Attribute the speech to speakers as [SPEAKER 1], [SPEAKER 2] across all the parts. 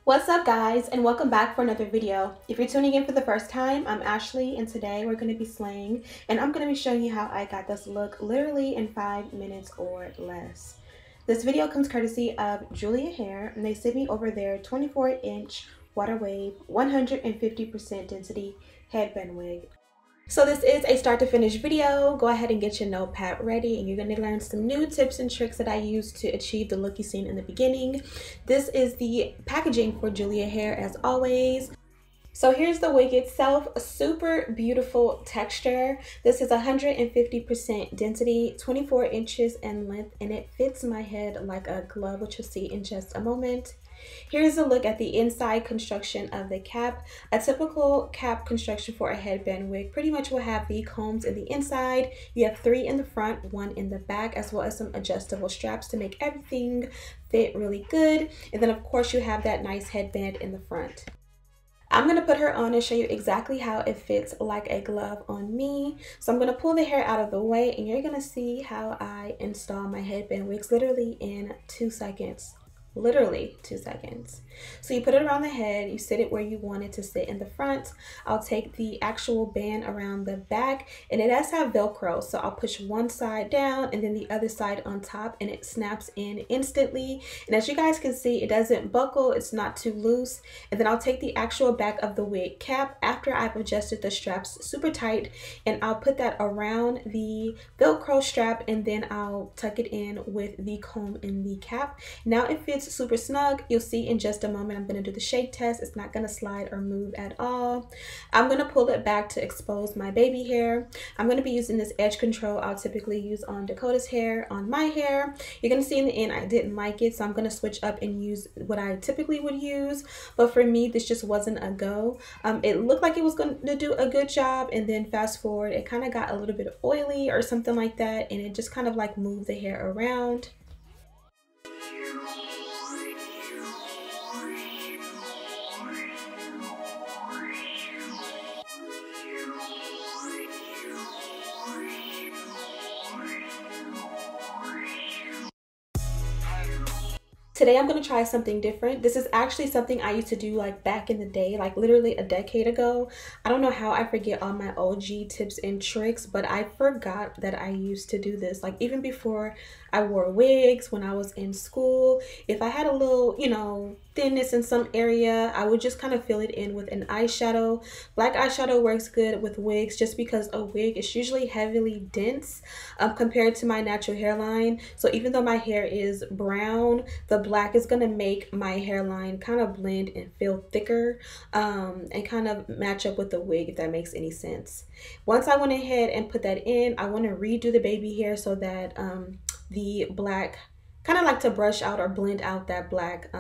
[SPEAKER 1] What's up guys, and welcome back for another video. If you're tuning in for the first time, I'm Ashley and today we're going to be slaying and I'm going to be showing you how I got this look literally in 5 minutes or less. This video comes courtesy of Julia Hair and they sent me over their 24-inch waterwave 150% density headband wig. So this is a start to finish video. Go ahead and get your notepad ready and you're going to learn some new tips and tricks that I use to achieve the look you seen in the beginning. This is the packaging for Julia Hair as always. So here's the wig itself, a super beautiful texture. This is 150% density, 24 inches in length, and it fits my head like a glove, which you'll see in just a moment. Here's a look at the inside construction of the cap. A typical cap construction for a headband wig pretty much will have the combs in the inside. You have 3 in the front, 1 in the back, as well as some adjustable straps to make everything fit really good. And then of course you have that nice headband in the front. I'm going to put her on and show you exactly how it fits like a glove on me. So I'm going to pull the hair out of the way and you're going to see how I install my headband wigs literally in 2 seconds. Literally 2 seconds. So you put it around the head, you sit it where you want it to sit in the front. I'll take the actual band around the back and it has to have Velcro. So I'll push one side down and then the other side on top and it snaps in instantly. And as you guys can see, it doesn't buckle, it's not too loose. And then I'll take the actual back of the wig cap after I've adjusted the straps super tight and I'll put that around the Velcro strap and then I'll tuck it in with the comb in the cap. Now it fits super snug. You'll see in just a moment. I'm going to do the shake test. It's not going to slide or move at all. I'm going to pull it back to expose my baby hair. I'm going to be using this edge control I'll typically use on Dakota's hair on my hair. You're going to see in the end I didn't like it, so I'm going to switch up and use what I typically would use, but for me this just wasn't a go. It looked like it was going to do a good job and then fast forward it kind of got a little bit oily or something like that and it just kind of like moved the hair around. Today I'm going to try something different. This is actually something I used to do like back in the day, like literally a decade ago. I don't know how I forget all my OG tips and tricks, but I forgot that I used to do this. Like even before I wore wigs when I was in school, if I had a little, thinness in some area, I would just kind of fill it in with an eyeshadow. Black eyeshadow works good with wigs just because a wig is usually heavily dense compared to my natural hairline. So even though my hair is brown, the black is going to make my hairline kind of blend and feel thicker and kind of match up with the wig, if that makes any sense. Once I went ahead and put that in, I want to redo the baby hair so that the black kind of like to brush out or blend out that black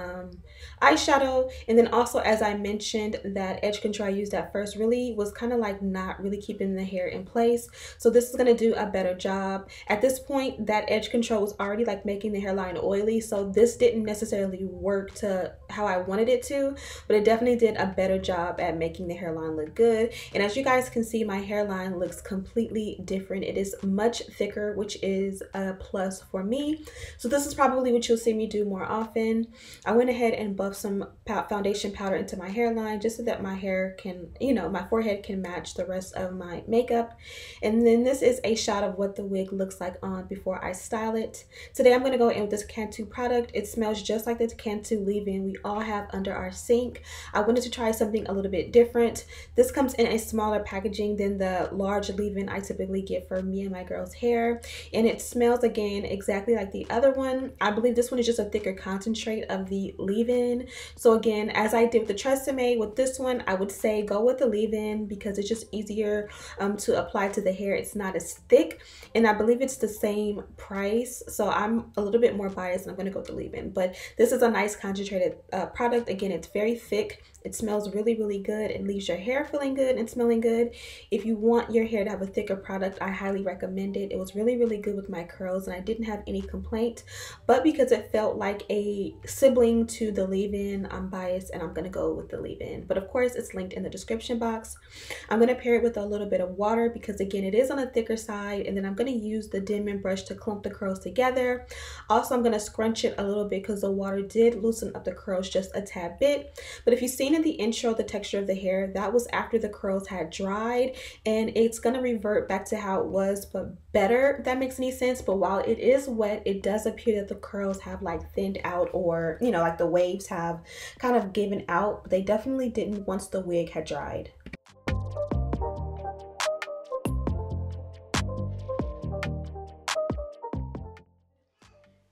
[SPEAKER 1] eyeshadow. And then also, as I mentioned, that edge control I used at first really was kind of like not really keeping the hair in place. So this is going to do a better job. At this point, that edge control was already like making the hairline oily. So this didn't necessarily work to how I wanted it to, but it definitely did a better job at making the hairline look good. And as you guys can see, my hairline looks completely different. It is much thicker, which is a plus for me. So this is probably what you'll see me do more often. I went ahead and buffed some foundation powder into my hairline just so that my hair can, my forehead can match the rest of my makeup. And then this is a shot of what the wig looks like on before I style it. Today I'm going to go in with this Cantu product. It smells just like the Cantu leave-in we all have under our sink. I wanted to try something a little bit different. This comes in a smaller packaging than the large leave-in I typically get for me and my girl's hair. And it smells again exactly like the other one. I believe this one is just a thicker concentrate of the leave-in. So again, as I did with the Tresemme, with this one, I would say go with the leave-in because it's just easier to apply to the hair. It's not as thick, and I believe it's the same price. So I'm a little bit more biased, and I'm going to go with the leave-in. But this is a nice concentrated product. Again, it's very thick. It smells really, really good. It leaves your hair feeling good and smelling good. If you want your hair to have a thicker product, I highly recommend it. It was really, really good with my curls, and I didn't have any complaint. but because it felt like a sibling to the leave-in, I'm biased and I'm gonna go with the leave-in. But of course, it's linked in the description box. I'm gonna pair it with a little bit of water because again, it is on the thicker side, and then I'm gonna use the Denman brush to clump the curls together. Also, I'm gonna scrunch it a little bit because the water did loosen up the curls just a tad bit. But if you've seen in the intro the texture of the hair, that was after the curls had dried, and it's gonna revert back to how it was, but better, if that makes any sense. But while it is wet, it does appear that the curls have like thinned out, or you know, like the waves have kind of given out, but they definitely didn't once the wig had dried.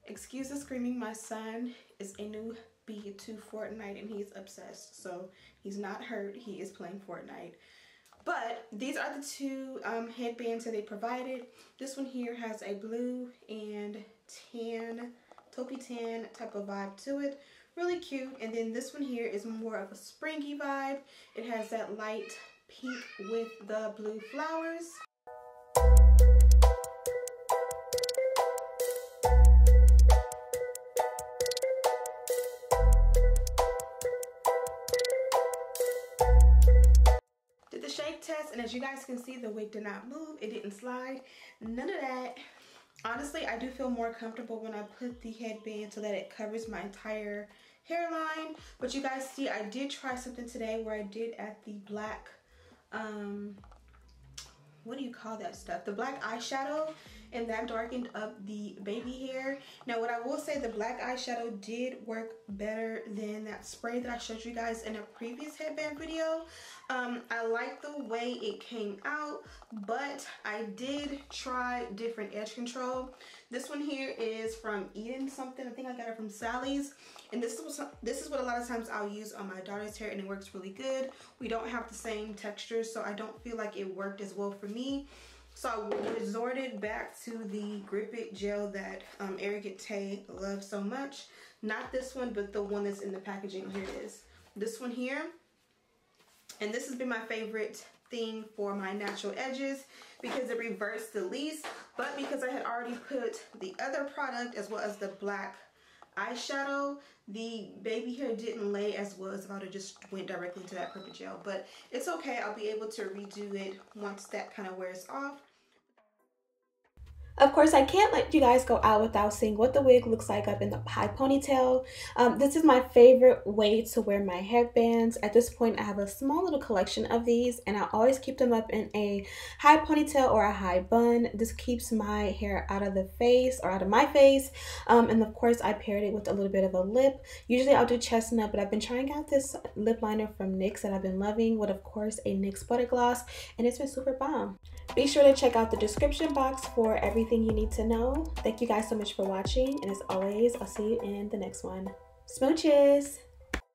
[SPEAKER 1] Excuse the screaming, my son is a newbie to Fortnite and he's obsessed, so he's not hurt, he is playing Fortnite. But these are the two headbands that they provided. This one here has a blue and tan, taupey tan type of vibe to it. Really cute. And then this one here is more of a springy vibe. It has that light pink with the blue flowers. The shake test, and as you guys can see, the wig did not move, it didn't slide, none of that. Honestly, I do feel more comfortable when I put the headband so that it covers my entire hairline. But you guys see, I did try something today where I did add the black what do you call that stuff, the black eyeshadow, and that darkened up the baby hair. Now what I will say, the black eyeshadow did work better than that spray that I showed you guys in a previous headband video. I like the way it came out, but I did try different edge control. This one here is from Eden something, I think I got it from Sally's, and this is what a lot of times I'll use on my daughter's hair, and it works really good. We don't have the same texture, so I don't feel like it worked as well for me. So I resorted back to the Grip It gel that Arrogant Tay loves so much. Not this one, but the one that's in the packaging. Here it is. This one here. And this has been my favorite thing for my natural edges because it reverts the least. But because I had already put the other product as well as the black eyeshadow, the baby hair didn't lay as well as if I would have just went directly into that Grip It gel. But it's okay. I'll be able to redo it once that kind of wears off. Of course, I can't let you guys go out without seeing what the wig looks like up in the high ponytail. This is my favorite way to wear my headbands. At this point, I have a small little collection of these, and I always keep them up in a high ponytail or a high bun. This keeps my hair out of the face, or out of my face. And of course, I paired it with a little bit of a lip. Usually, I'll do chestnut, but I've been trying out this lip liner from NYX that I've been loving with, of course, a NYX butter gloss, and it's been super bomb. Be sure to check out the description box for everything you need to know. Thank you guys so much for watching, and as always, I'll see you in the next one. Smooches!